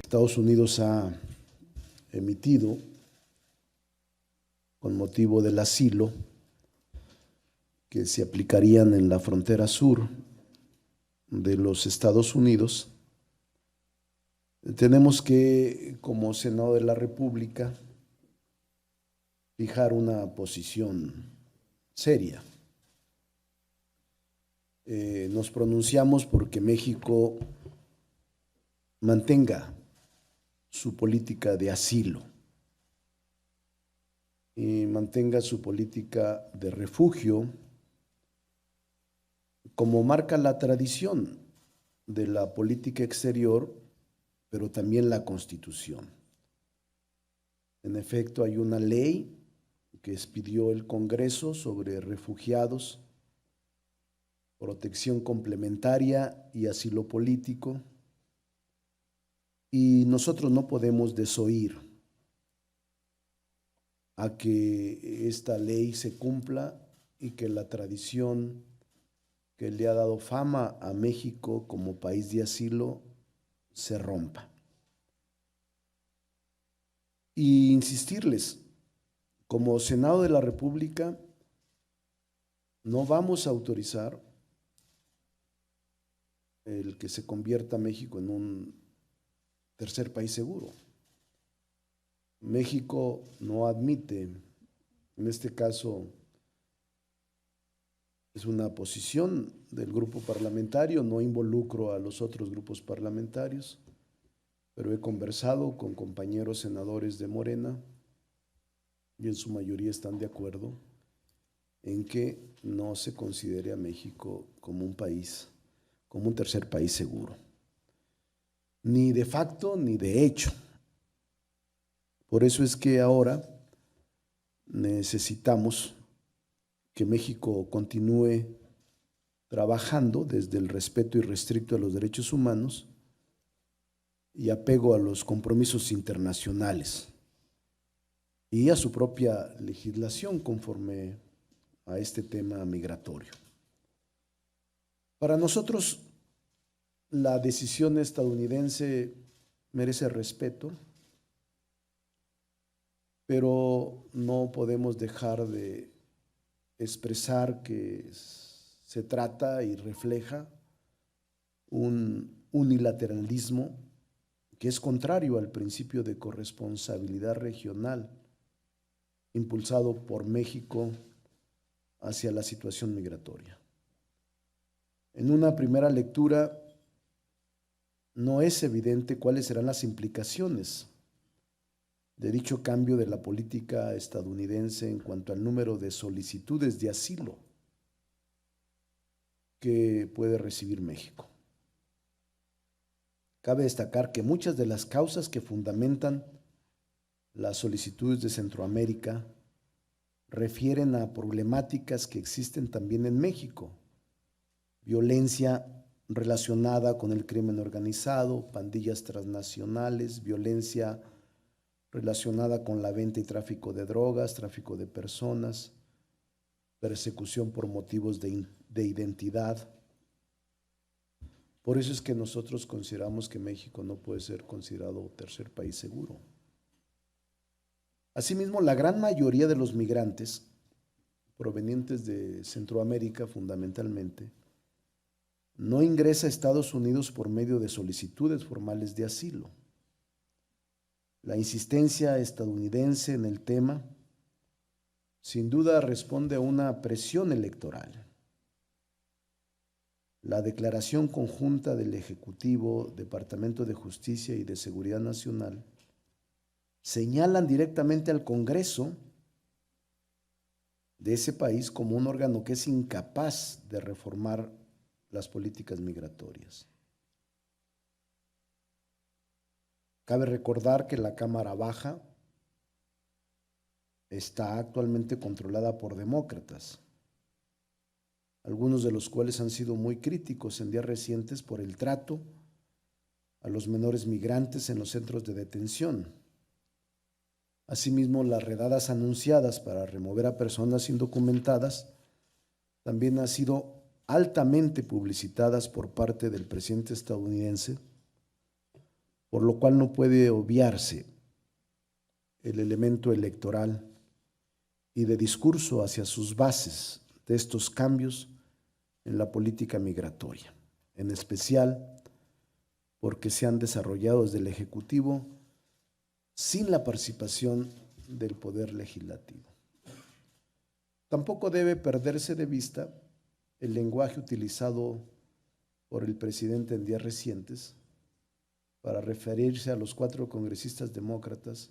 Estados Unidos ha emitido con motivo del asilo que se aplicarían en la frontera sur de los Estados Unidos, tenemos que, como Senado de la República, fijar una posición seria. Nos pronunciamos porque México mantenga su política de asilo y mantenga su política de refugio, como marca la tradición de la política exterior, pero también la Constitución. En efecto, hay una ley que expidió el Congreso sobre refugiados, protección complementaria y asilo político, y nosotros no podemos desoír a que esta ley se cumpla y que la tradición que le ha dado fama a México como país de asilo se rompa. Y insistirles, como Senado de la República, no vamos a autorizar el que se convierta México en un tercer país seguro. México no admite, en este caso es una posición del grupo parlamentario, no involucro a los otros grupos parlamentarios, pero he conversado con compañeros senadores de Morena y en su mayoría están de acuerdo en que no se considere a México como un país, como un tercer país seguro, ni de facto ni de hecho. Por eso es que ahora necesitamos que México continúe trabajando desde el respeto irrestricto a los derechos humanos y apego a los compromisos internacionales y a su propia legislación conforme a este tema migratorio. Para nosotros, la decisión estadounidense merece respeto, pero no podemos dejar de expresar que se trata y refleja un unilateralismo que es contrario al principio de corresponsabilidad regional impulsado por México hacia la situación migratoria. En una primera lectura no es evidente cuáles serán las implicaciones de dicho cambio de la política estadounidense en cuanto al número de solicitudes de asilo que puede recibir México. Cabe destacar que muchas de las causas que fundamentan las solicitudes de Centroamérica refieren a problemáticas que existen también en México: violencia relacionada con el crimen organizado, pandillas transnacionales, violencia relacionada con la venta y tráfico de drogas, tráfico de personas, persecución por motivos de identidad. Por eso es que nosotros consideramos que México no puede ser considerado tercer país seguro. Asimismo, la gran mayoría de los migrantes provenientes de Centroamérica, fundamentalmente, no ingresa a Estados Unidos por medio de solicitudes formales de asilo. La insistencia estadounidense en el tema sin duda responde a una presión electoral. La declaración conjunta del Ejecutivo, Departamento de Justicia y de Seguridad Nacional señalan directamente al Congreso de ese país como un órgano que es incapaz de reformar las políticas migratorias. Cabe recordar que la Cámara Baja está actualmente controlada por demócratas, algunos de los cuales han sido muy críticos en días recientes por el trato a los menores migrantes en los centros de detención. Asimismo, las redadas anunciadas para remover a personas indocumentadas también han sido altamente publicitadas por parte del presidente estadounidense, por lo cual no puede obviarse el elemento electoral y de discurso hacia sus bases de estos cambios en la política migratoria, en especial porque se han desarrollado desde el Ejecutivo sin la participación del Poder Legislativo. Tampoco debe perderse de vista el lenguaje utilizado por el presidente en días recientes para referirse a los 4 congresistas demócratas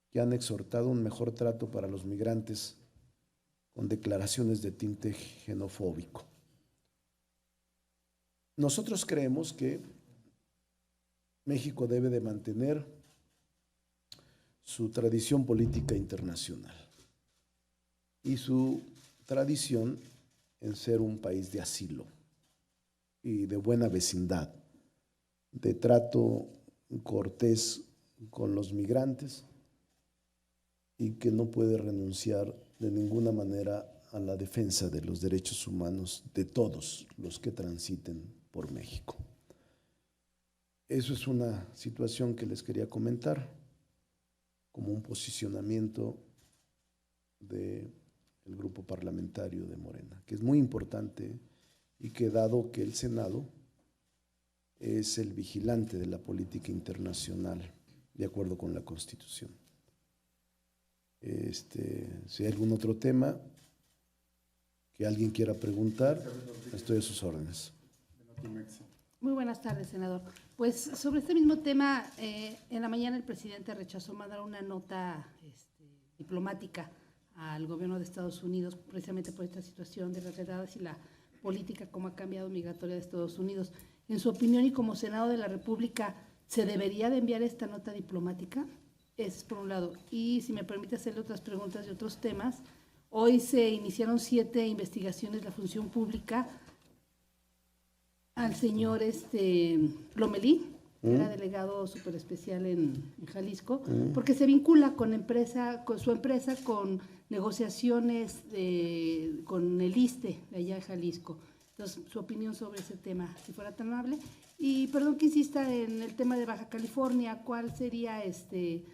que han exhortado un mejor trato para los migrantes con declaraciones de tinte xenofóbico. Nosotros creemos que México debe de mantener su tradición política internacional y su tradición en ser un país de asilo y de buena vecindad, de trato cortés con los migrantes y que no puede renunciar de ninguna manera a la defensa de los derechos humanos de todos los que transiten por México. Eso es una situación que les quería comentar como un posicionamiento del grupo parlamentario de Morena, que es muy importante y que dado que el Senado es el vigilante de la política internacional de acuerdo con la Constitución. Si hay algún otro tema que alguien quiera preguntar, estoy a sus órdenes. Muy buenas tardes, senador. Pues sobre este mismo tema, en la mañana el presidente rechazó mandar una nota diplomática al gobierno de Estados Unidos, precisamente por esta situación de las redadas y la política, cómo ha cambiado migratoria de Estados Unidos. En su opinión y como Senado de la República, ¿se debería de enviar esta nota diplomática? Es por un lado. Y si me permite hacerle otras preguntas de otros temas, hoy se iniciaron 7 investigaciones de la función pública al señor Lomelí, que era delegado súper especial en Jalisco, porque se vincula con su empresa con negociaciones con el ISSSTE de allá de Jalisco. Entonces, su opinión sobre ese tema, si fuera tan amable. Y perdón que insista en el tema de Baja California, ¿cuál sería, si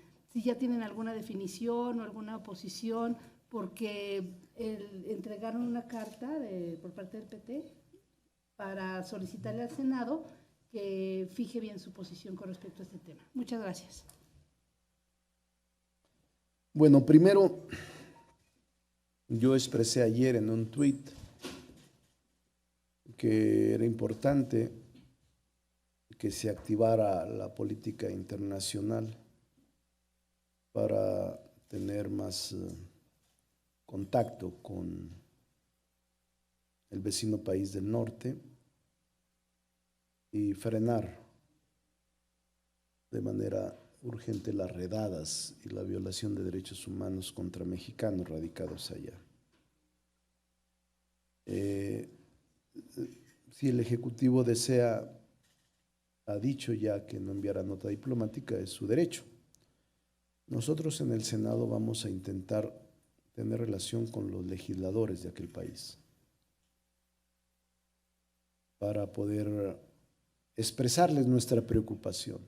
ya tienen alguna definición o alguna oposición? Porque entregaron una carta por parte del PT para solicitarle al Senado que fije bien su posición con respecto a este tema. Muchas gracias. Bueno, primero, yo expresé ayer en un tuit que era importante que se activara la política internacional para tener más contacto con el vecino país del norte y frenar de manera urgente las redadas y la violación de derechos humanos contra mexicanos radicados allá. Si el Ejecutivo ha dicho ya que no enviará nota diplomática, es su derecho. Nosotros en el Senado vamos a intentar tener relación con los legisladores de aquel país para poder expresarles nuestra preocupación,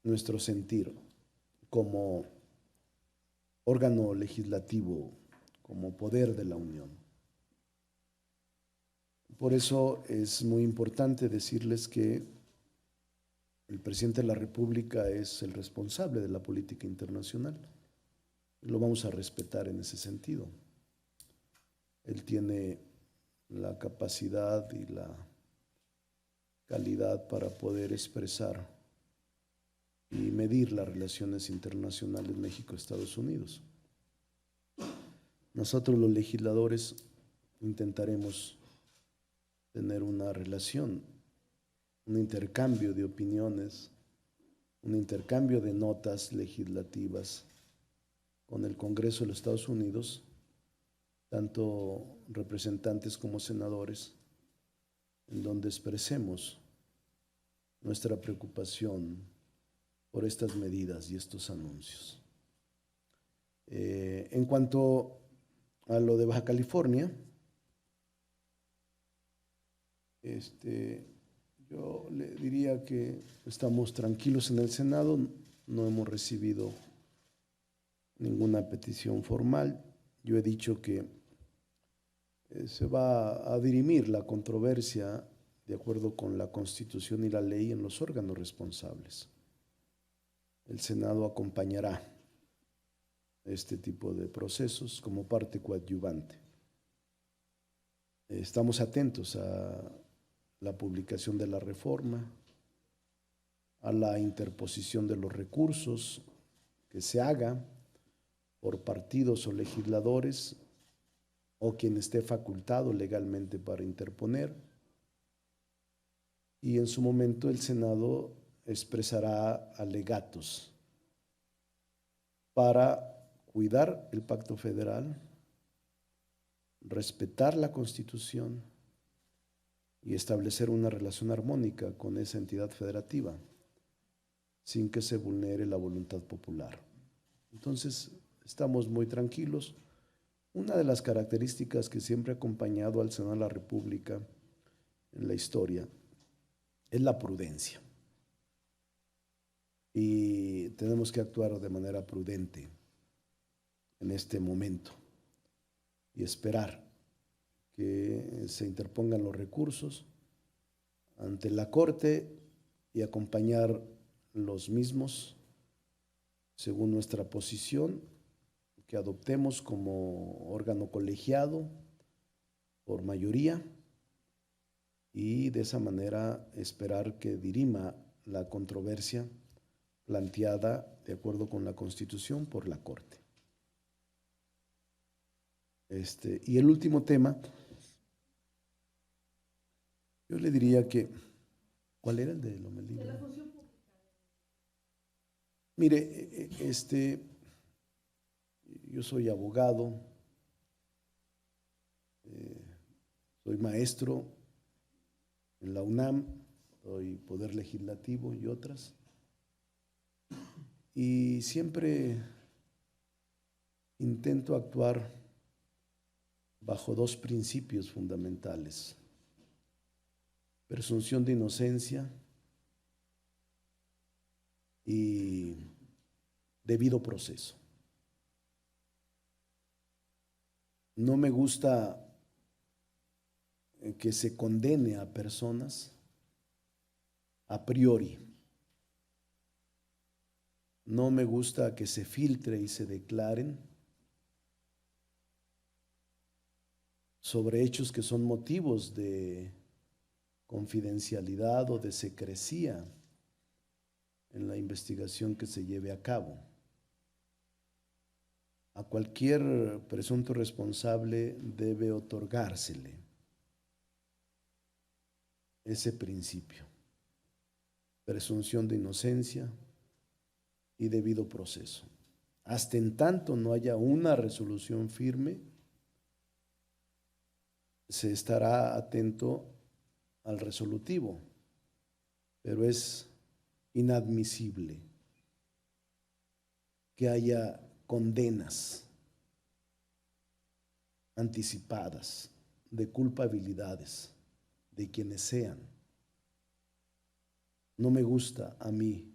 nuestro sentir como órgano legislativo, como poder de la Unión. Por eso es muy importante decirles que el presidente de la República es el responsable de la política internacional. Lo vamos a respetar en ese sentido. Él tiene la capacidad y la calidad para poder expresar y medir las relaciones internacionales México-Estados Unidos. Nosotros los legisladores intentaremos tener una relación, un intercambio de opiniones, un intercambio de notas legislativas con el Congreso de los Estados Unidos, tanto representantes como senadores, en donde expresemos nuestra preocupación por estas medidas y estos anuncios. En cuanto a lo de Baja California, yo Yo le diría que estamos tranquilos en el Senado, no hemos recibido ninguna petición formal. Yo he dicho que se va a dirimir la controversia de acuerdo con la Constitución y la ley en los órganos responsables. El Senado acompañará este tipo de procesos como parte coadyuvante. Estamos atentos a la publicación de la reforma, a la interposición de los recursos que se haga por partidos o legisladores o quien esté facultado legalmente para interponer. Y en su momento el Senado expresará alegatos para cuidar el pacto federal, respetar la Constitución y establecer una relación armónica con esa entidad federativa sin que se vulnere la voluntad popular. Entonces, estamos muy tranquilos. Una de las características que siempre ha acompañado al Senado de la República en la historia es la prudencia. Y tenemos que actuar de manera prudente en este momento y esperar que se interpongan los recursos ante la Corte y acompañar los mismos según nuestra posición que adoptemos como órgano colegiado por mayoría y de esa manera esperar que dirima la controversia planteada de acuerdo con la Constitución por la Corte. Y el último tema, yo le diría que, ¿cuál era el de Lomelí? De la función pública. Mire, yo soy abogado, soy maestro en la UNAM, soy Poder Legislativo y otras, y siempre intento actuar bajo dos principios fundamentales: presunción de inocencia y debido proceso. No me gusta que se condene a personas a priori. No me gusta que se filtre y se declaren sobre hechos que son motivos de confidencialidad o de secrecía en la investigación que se lleve a cabo. A cualquier presunto responsable debe otorgársele ese principio: presunción de inocencia y debido proceso. Hasta en tanto no haya una resolución firme, se estará atento al resolutivo, pero es inadmisible que haya condenas anticipadas de culpabilidades de quienes sean. No me gusta a mí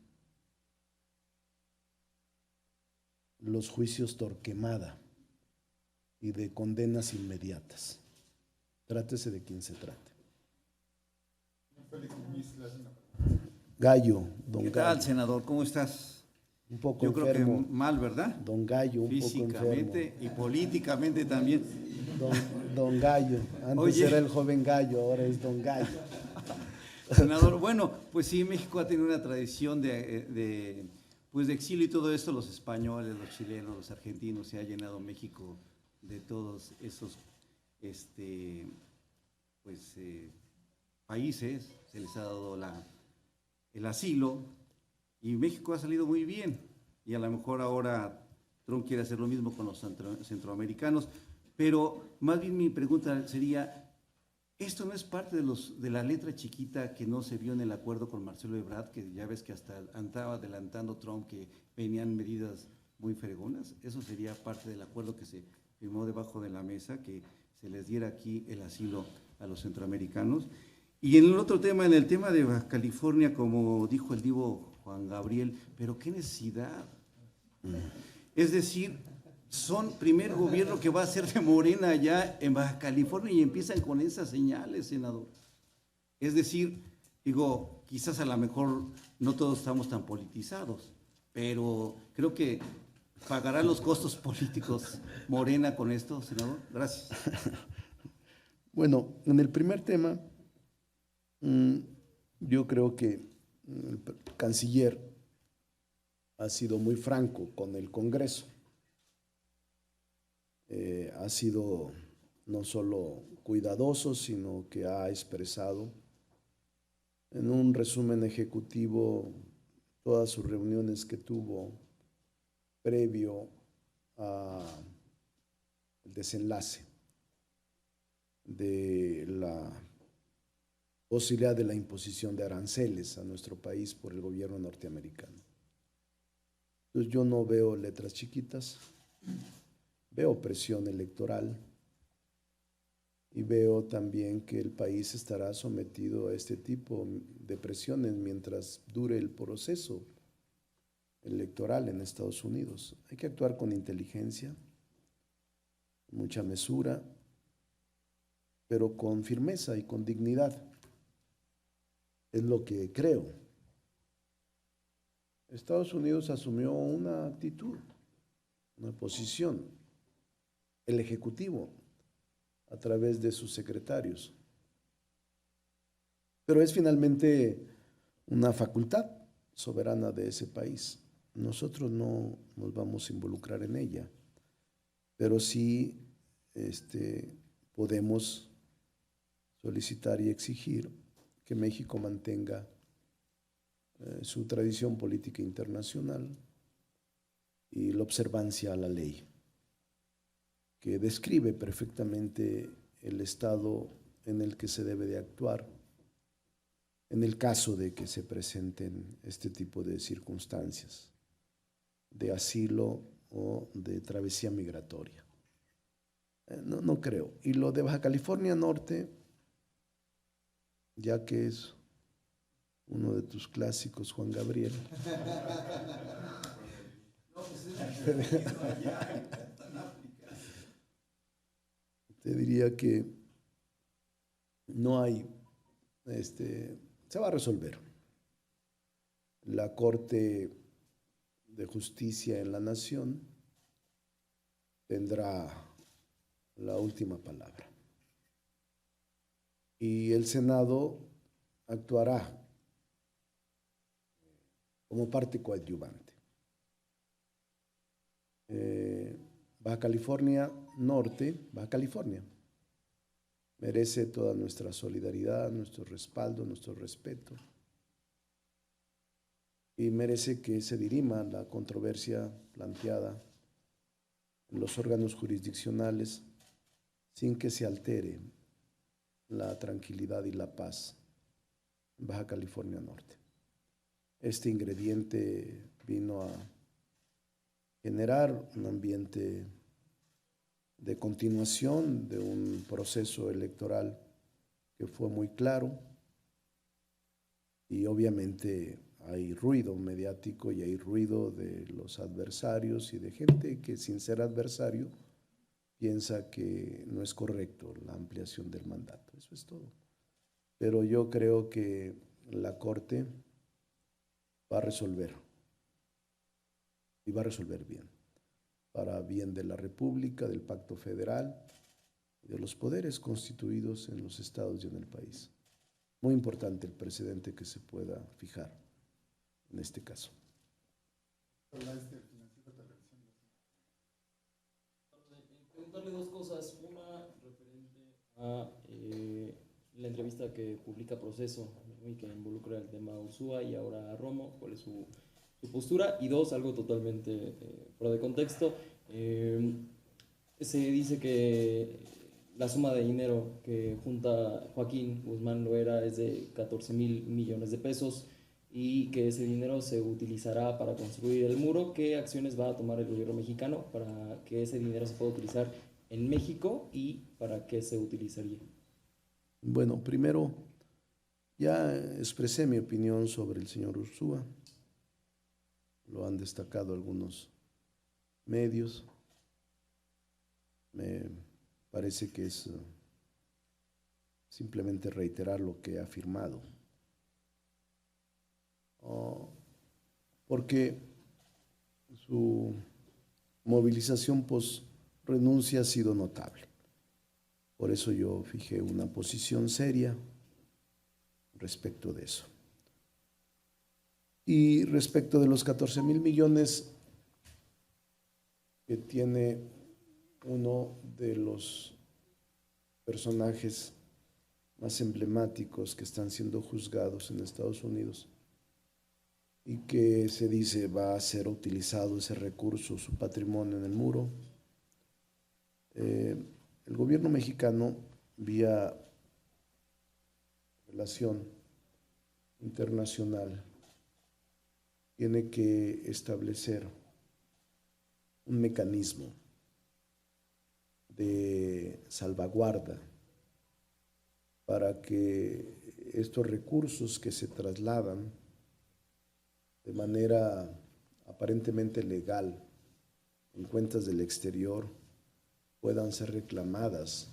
los juicios Torquemada y de condenas inmediatas. Trátese de quien se trate. Gallo, don ¿Qué Gallo. tal, senador? ¿Cómo estás? Un poco Yo enfermo. creo que mal, ¿verdad? Don Gallo, un poco enfermo. Físicamente y políticamente también. Don Gallo. Antes Oye. era el joven Gallo, ahora es Don Gallo. Senador, bueno, pues sí, México ha tenido una tradición pues de exilio y todo esto. Los españoles, los chilenos, los argentinos, se ha llenado México de todos esos países, se les ha dado el asilo y México ha salido muy bien, y a lo mejor ahora Trump quiere hacer lo mismo con los centroamericanos, pero más bien mi pregunta sería: ¿esto no es parte de la letra chiquita que no se vio en el acuerdo con Marcelo Ebrard, que ya ves que hasta andaba adelantando Trump que venían medidas muy fregonas? Eso sería parte del acuerdo que se firmó debajo de la mesa, que se les diera aquí el asilo a los centroamericanos. Y en el otro tema, en el tema de Baja California, como dijo el divo Juan Gabriel, pero qué necesidad. Es decir, son primer gobierno que va a ser de Morena allá en Baja California y empiezan con esas señales, senador. Es decir, digo, quizás a lo mejor no todos estamos tan politizados, pero creo que pagará los costos políticos Morena con esto, senador. Gracias. Bueno, en el primer tema, yo creo que el canciller ha sido muy franco con el Congreso. Ha sido no solo cuidadoso, sino que ha expresado en un resumen ejecutivo todas sus reuniones que tuvo previo al desenlace de la posibilidad de la imposición de aranceles a nuestro país por el gobierno norteamericano. Entonces yo no veo letras chiquitas, veo presión electoral y veo también que el país estará sometido a este tipo de presiones mientras dure el proceso electoral en Estados Unidos. Hay que actuar con inteligencia, mucha mesura, pero con firmeza y con dignidad. Es lo que creo. Estados Unidos asumió una actitud, una posición, el Ejecutivo, a través de sus secretarios. Pero es finalmente una facultad soberana de ese país. Nosotros no nos vamos a involucrar en ella, pero sí podemos solicitar y exigir que México mantenga su tradición política internacional y la observancia a la ley, que describe perfectamente el estado en el que se debe de actuar en el caso de que se presenten este tipo de circunstancias de asilo o de travesía migratoria. No creo. Y lo de Baja California Norte, ya que es uno de tus clásicos, Juan Gabriel. Te diría que no hay, se va a resolver. La Corte de Justicia en la Nación tendrá la última palabra. Y el Senado actuará como parte coadyuvante. Baja California Norte, Baja California, merece toda nuestra solidaridad, nuestro respaldo, nuestro respeto. Y merece que se dirima la controversia planteada en los órganos jurisdiccionales sin que se altere la tranquilidad y la paz en Baja California Norte. Este ingrediente vino a generar un ambiente de continuación de un proceso electoral que fue muy claro y obviamente hay ruido mediático y hay ruido de los adversarios y de gente que sin ser adversario piensa que no es correcto la ampliación del mandato. Eso es todo. Pero yo creo que la Corte va a resolver y va a resolver bien, para bien de la República, del Pacto Federal y de los poderes constituidos en los estados y en el país. Muy importante el precedente que se pueda fijar en este caso. Preguntarle dos cosas. Una, referente a la entrevista que publica Proceso y que involucra el tema Ursúa y ahora a Romo, cuál es su postura. Y dos, algo totalmente fuera de contexto. Se dice que la suma de dinero que junta Joaquín Guzmán Loera es de 14,000 millones de pesos y que ese dinero se utilizará para construir el muro. ¿Qué acciones va a tomar el gobierno mexicano para que ese dinero se pueda utilizar en México y para qué se utilizaría? Bueno, primero Ya expresé mi opinión sobre el señor Ursúa, lo han destacado algunos medios. Me parece que es simplemente reiterar lo que ha afirmado. Porque su movilización post renuncia ha sido notable. Por eso yo fijé una posición seria respecto de eso. Y respecto de los 14,000 millones que tiene uno de los personajes más emblemáticos que están siendo juzgados en Estados Unidos y que se dice va a ser utilizado ese recurso, su patrimonio en el muro. El gobierno mexicano, vía relación internacional, tiene que establecer un mecanismo de salvaguarda para que estos recursos que se trasladan de manera aparentemente legal en cuentas del exterior puedan ser reclamadas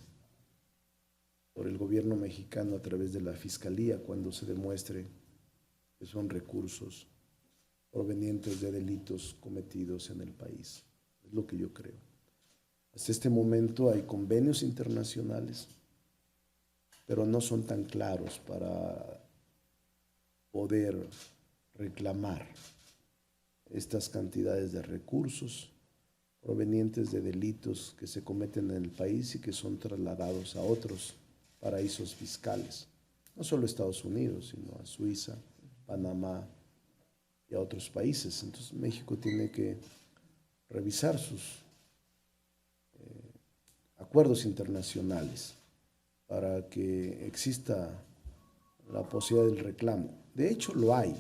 por el gobierno mexicano a través de la Fiscalía cuando se demuestre que son recursos provenientes de delitos cometidos en el país. Es lo que yo creo. Hasta este momento hay convenios internacionales, pero no son tan claros para poder reclamar estas cantidades de recursos provenientes de delitos que se cometen en el país y que son trasladados a otros paraísos fiscales, no solo a Estados Unidos, sino a Suiza, Panamá y a otros países. Entonces México tiene que revisar sus acuerdos internacionales para que exista la posibilidad del reclamo. De hecho lo hay.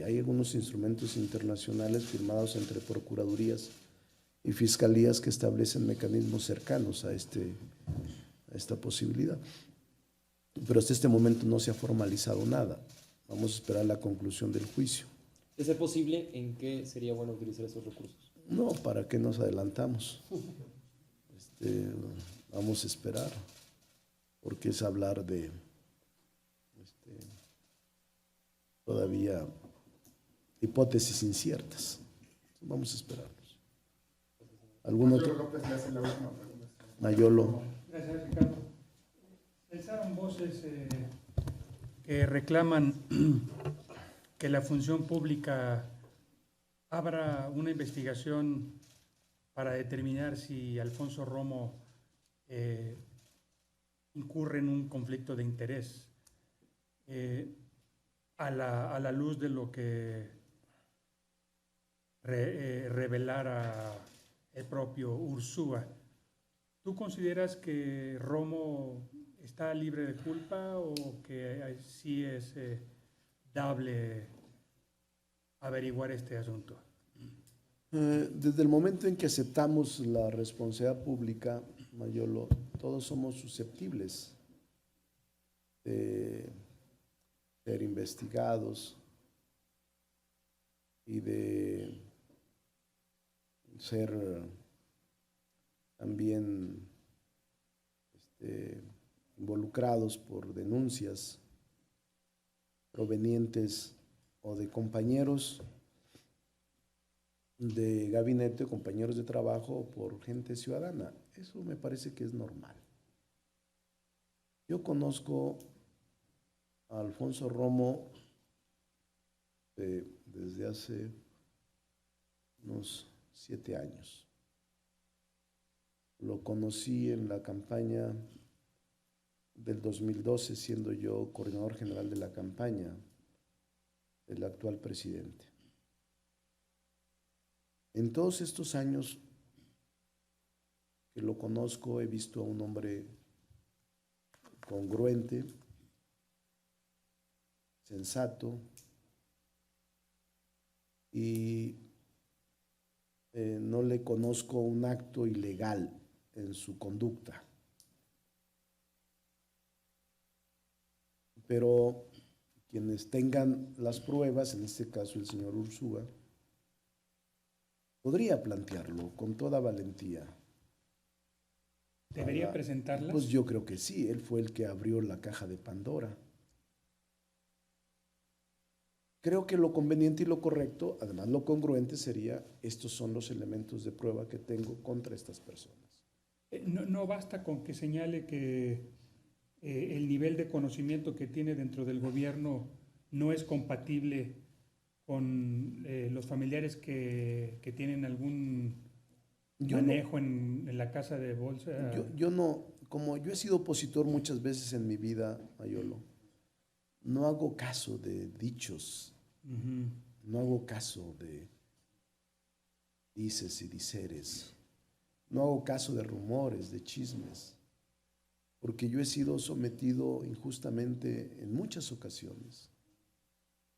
Hay algunos instrumentos internacionales firmados entre procuradurías y fiscalías que establecen mecanismos cercanos a esta posibilidad. Pero hasta este momento no se ha formalizado nada. Vamos a esperar la conclusión del juicio. De ser posible, ¿en qué sería bueno utilizar esos recursos? No, ¿para qué nos adelantamos? Vamos a esperar, porque es hablar de todavía hipótesis inciertas. Vamos a esperarlos. ¿Algún otro? López le hace la última pregunta. Mayolo. Gracias, Ricardo. Se alzaron voces que reclaman que la función pública abra una investigación para determinar si Alfonso Romo incurre en un conflicto de interés. A la luz de lo que revelara el propio Ursúa, ¿tú consideras que Romo está libre de culpa o que sí es dable averiguar este asunto? Desde el momento en que aceptamos la responsabilidad pública, Mayolo, todos somos susceptibles de ser investigados y de ser también involucrados por denuncias provenientes o de compañeros de gabinete, compañeros de trabajo o por gente ciudadana. Eso me parece que es normal. Yo conozco a Alfonso Romo desde hace unos 7 años. Lo conocí en la campaña del 2012, siendo yo coordinador general de la campaña del actual presidente. En todos estos años que lo conozco, he visto a un hombre congruente, sensato y no le conozco un acto ilegal en su conducta. pero quienes tengan las pruebas, en este caso el señor Ursúa, podría plantearlo con toda valentía. ¿Debería presentarlas? Pues yo creo que sí, él fue el que abrió la caja de Pandora. Creo que lo conveniente y lo correcto, además lo congruente, sería: estos son los elementos de prueba que tengo contra estas personas. No basta con que señale que el nivel de conocimiento que tiene dentro del gobierno no es compatible con los familiares que tienen algún manejo en la casa de bolsa. Yo no, como yo he sido opositor muchas veces en mi vida, Mayolo, no hago caso de dichos, no hago caso de dices y diceres, no hago caso de rumores, de chismes, porque yo he sido sometido injustamente en muchas ocasiones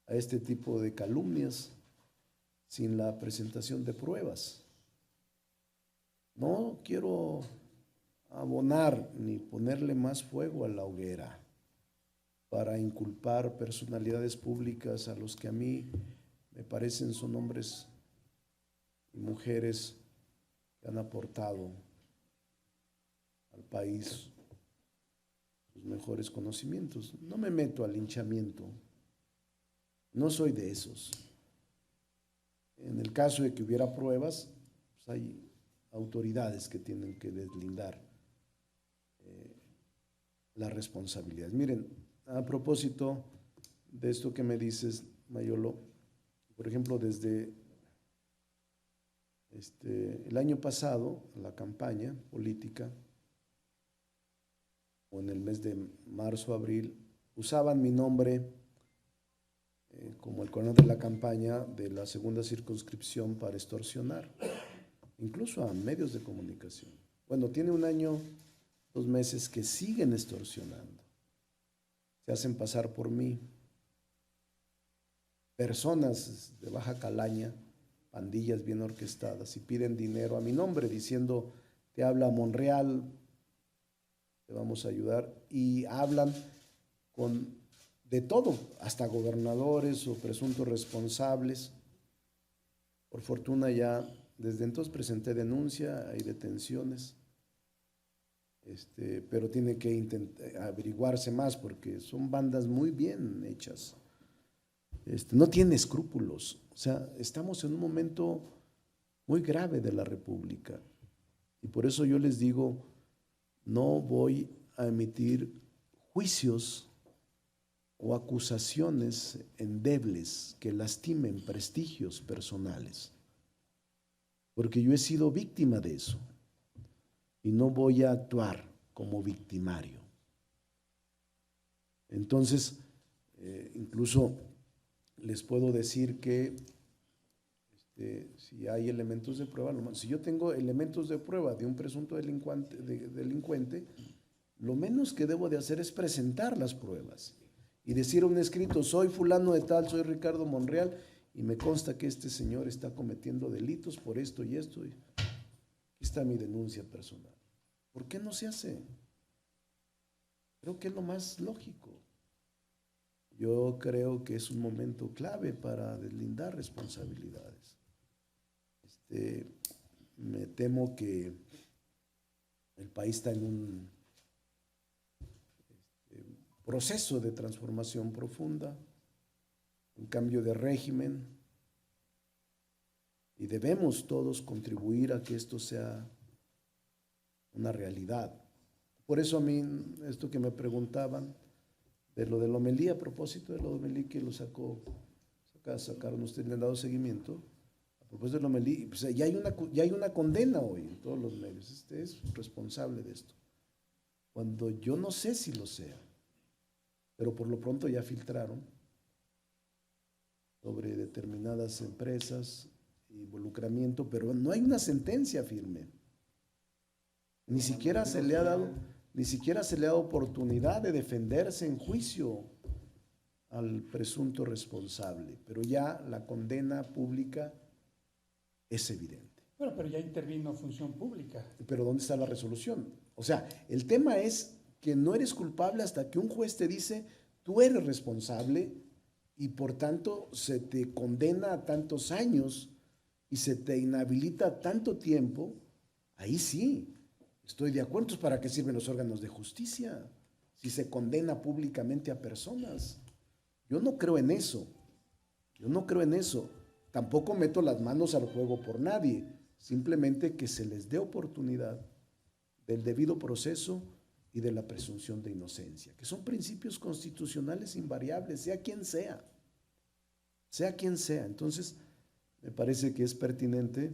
a este tipo de calumnias sin la presentación de pruebas. No quiero abonar ni ponerle más fuego a la hoguera para inculpar personalidades públicas a los que a mí me parecen son hombres y mujeres que han aportado al país sus mejores conocimientos. No me meto al linchamiento, no soy de esos. En el caso de que hubiera pruebas, pues hay autoridades que tienen que deslindar las responsabilidades. Miren, a propósito de esto que me dices, Mayolo, por ejemplo, desde el año pasado, la campaña política, o en el mes de marzo, abril, usaban mi nombre como el coronel de la campaña de la segunda circunscripción para extorsionar, incluso a medios de comunicación. Bueno, tiene 1 año, 2 meses que siguen extorsionando. Se hacen pasar por mí. Personas de baja calaña, pandillas bien orquestadas, y piden dinero a mi nombre diciendo: te habla Monreal, te vamos a ayudar, y hablan de todo, hasta gobernadores o presuntos responsables. Por fortuna ya desde entonces presenté denuncia, hay detenciones, pero tiene que averiguarse más porque son bandas muy bien hechas. No tiene escrúpulos. O sea, estamos en un momento muy grave de la República y por eso yo les digo, no voy a emitir juicios o acusaciones endebles que lastimen prestigios personales, porque yo he sido víctima de eso y no voy a actuar como victimario. Entonces, incluso les puedo decir que si hay elementos de prueba, si yo tengo elementos de prueba de un presunto delincuente, lo menos que debo de hacer es presentar las pruebas y decir a un escrito: soy fulano de tal, soy Ricardo Monreal, y me consta que este señor está cometiendo delitos por esto y esto. Aquí está mi denuncia personal. ¿Por qué no se hace? Creo que es lo más lógico. Yo creo que es un momento clave para deslindar responsabilidades. Me temo que el país está en un proceso de transformación profunda, un cambio de régimen, y debemos todos contribuir a que esto sea una realidad. Por eso a mí, esto que me preguntaban de lo de Lomelí, a propósito de lo de Lomelí que lo sacaron ustedes, le han dado seguimiento, a propósito de Lomelí, pues ya hay una condena hoy en todos los medios. Es responsable de esto, cuando yo no sé si lo sea, pero por lo pronto ya filtraron sobre determinadas empresas, involucramiento, pero no hay una sentencia firme. Ni siquiera se le ha dado oportunidad de defenderse en juicio al presunto responsable, pero ya la condena pública es evidente. Bueno, pero ya intervino Función Pública. Pero ¿dónde está la resolución? O sea, el tema es que no eres culpable hasta que un juez te dice: tú eres responsable y por tanto se te condena a tantos años y se te inhabilita tanto tiempo, ahí sí, estoy de acuerdo. Entonces, ¿para qué sirven los órganos de justicia? Si se condena públicamente a personas. Yo no creo en eso. Yo no creo en eso. Tampoco meto las manos al fuego por nadie. Simplemente que se les dé oportunidad del debido proceso y de la presunción de inocencia, que son principios constitucionales invariables, sea quien sea. Sea quien sea. Entonces, me parece que es pertinente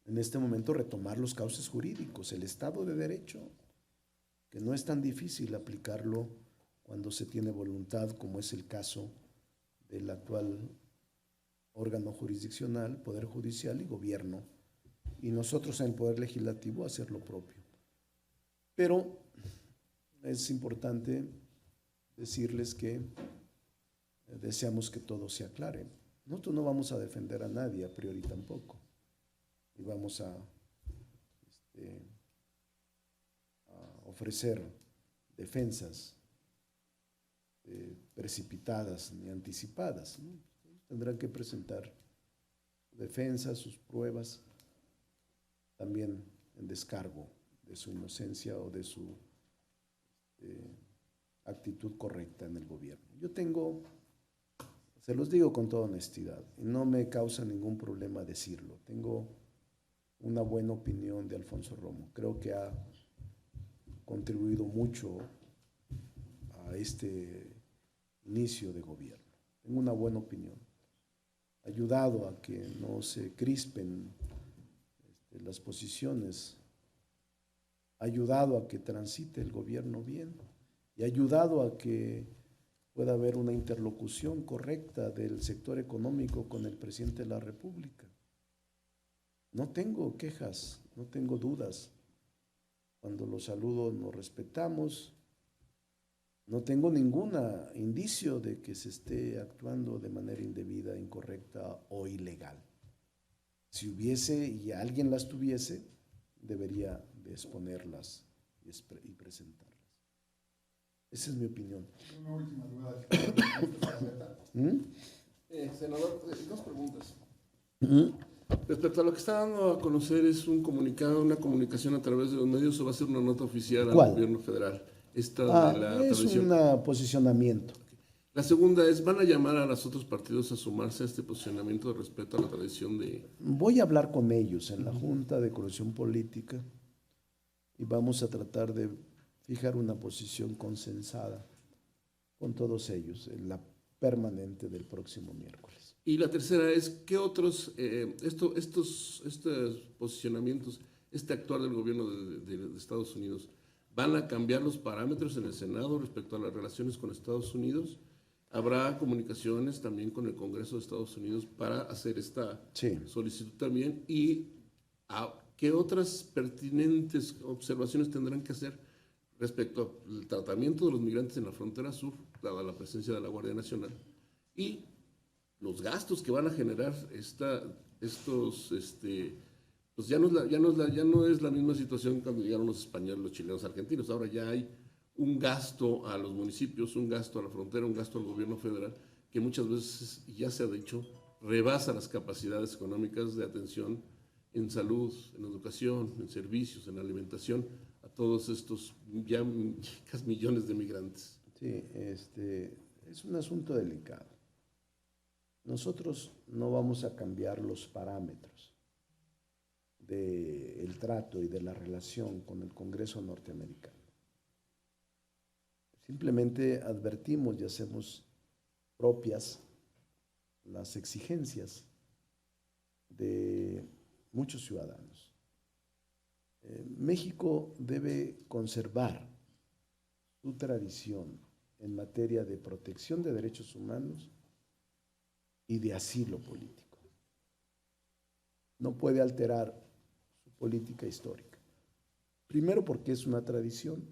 en este momento retomar los cauces jurídicos, el Estado de Derecho, que no es tan difícil aplicarlo cuando se tiene voluntad, como es el caso del actual órgano jurisdiccional, Poder Judicial y Gobierno, y nosotros en el Poder Legislativo hacer lo propio. Pero es importante decirles que deseamos que todo se aclare. Nosotros no vamos a defender a nadie, a priori tampoco, y vamos a ofrecer defensas precipitadas ni anticipadas, ¿no? Tendrán que presentar defensas, sus pruebas, también en descargo de su inocencia o de su actitud correcta en el gobierno. Yo tengo, se los digo con toda honestidad, y no me causa ningún problema decirlo, tengo una buena opinión de Alfonso Romo. Creo que ha contribuido mucho a este inicio de gobierno. Tengo una buena opinión. Ha ayudado a que no se crispen las posiciones, ha ayudado a que transite el gobierno bien y ha ayudado a que pueda haber una interlocución correcta del sector económico con el presidente de la República. No tengo quejas, no tengo dudas. Cuando los saludo nos respetamos. No tengo ningún indicio de que se esté actuando de manera indebida, incorrecta o ilegal. Si hubiese y alguien las tuviese, debería de exponerlas y presentarlas. Esa es mi opinión. Una última duda. Senador, dos preguntas. Respecto a lo que está dando a conocer, ¿es un comunicado, una comunicación a través de los medios o va a ser una nota oficial al gobierno federal? Esta de la es tradición. un posicionamiento. La segunda es, ¿van a llamar a los otros partidos a sumarse a este posicionamiento de respeto a la tradición de...? Voy a hablar con ellos en la Junta de Coordinación Política y vamos a tratar de fijar una posición consensada con todos ellos en la permanente del próximo miércoles. Y la tercera es, ¿qué otros, estos posicionamientos, este actuar del gobierno de Estados Unidos, van a cambiar los parámetros en el Senado respecto a las relaciones con Estados Unidos? ¿Habrá comunicaciones también con el Congreso de Estados Unidos para hacer esta solicitud también? ¿Y qué otras pertinentes observaciones tendrán que hacer respecto al tratamiento de los migrantes en la frontera sur, dada la presencia de la Guardia Nacional, y los gastos que van a generar estos, pues ya no es la misma situación cuando llegaron los españoles, los chilenos, argentinos. Ahora ya hay un gasto a los municipios, un gasto a la frontera, un gasto al gobierno federal, que muchas veces, ya se ha dicho, rebasa las capacidades económicas de atención en salud, en educación, en servicios, en alimentación, a todos estos ya millones de migrantes. Sí, es un asunto delicado. Nosotros no vamos a cambiar los parámetros del trato y de la relación con el Congreso norteamericano. Simplemente advertimos y hacemos propias las exigencias de muchos ciudadanos. México debe conservar su tradición en materia de protección de derechos humanos y de asilo político. No puede alterar su política histórica. Primero, porque es una tradición,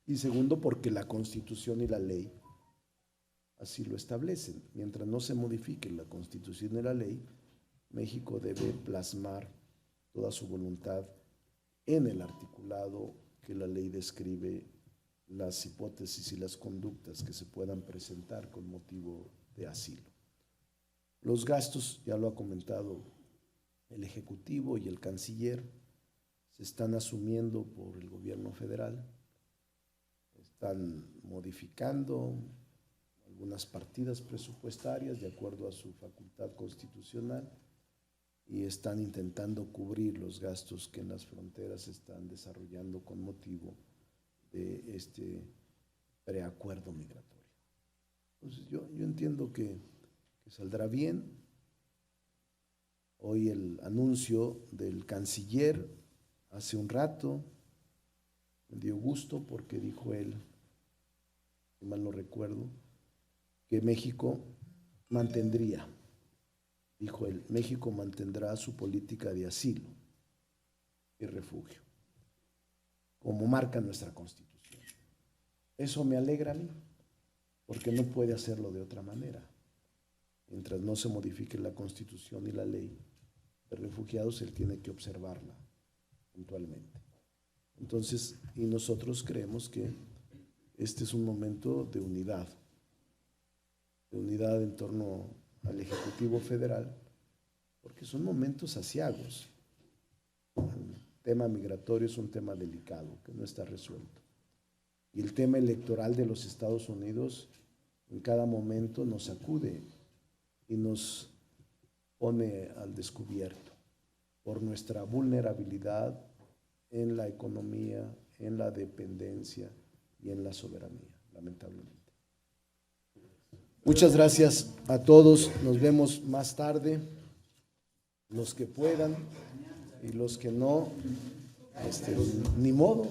y segundo, porque la Constitución y la ley así lo establecen. Mientras no se modifique la Constitución y la ley, México debe plasmar toda su voluntad en el articulado que la ley describe las hipótesis y las conductas que se puedan presentar con motivo de asilo. Los gastos, ya lo ha comentado el Ejecutivo y el Canciller, se están asumiendo por el gobierno federal, están modificando algunas partidas presupuestarias de acuerdo a su facultad constitucional y están intentando cubrir los gastos que en las fronteras se están desarrollando con motivo de este preacuerdo migratorio. Entonces yo entiendo que saldrá bien. Hoy el anuncio del canciller hace un rato me dio gusto porque dijo él, si mal no recuerdo, que México mantendría, dijo él, México mantendrá su política de asilo y refugio, como marca nuestra Constitución. Eso me alegra a mí, porque no puede hacerlo de otra manera. Mientras no se modifique la Constitución y la ley de refugiados, él tiene que observarla puntualmente. Entonces, y nosotros creemos que este es un momento de unidad en torno al Ejecutivo Federal, porque son momentos aciagos. El tema migratorio es un tema delicado que no está resuelto. Y el tema electoral de los Estados Unidos en cada momento nos sacude y nos pone al descubierto por nuestra vulnerabilidad en la economía, en la dependencia y en la soberanía, lamentablemente. Muchas gracias a todos, nos vemos más tarde, los que puedan y los que no, ni modo.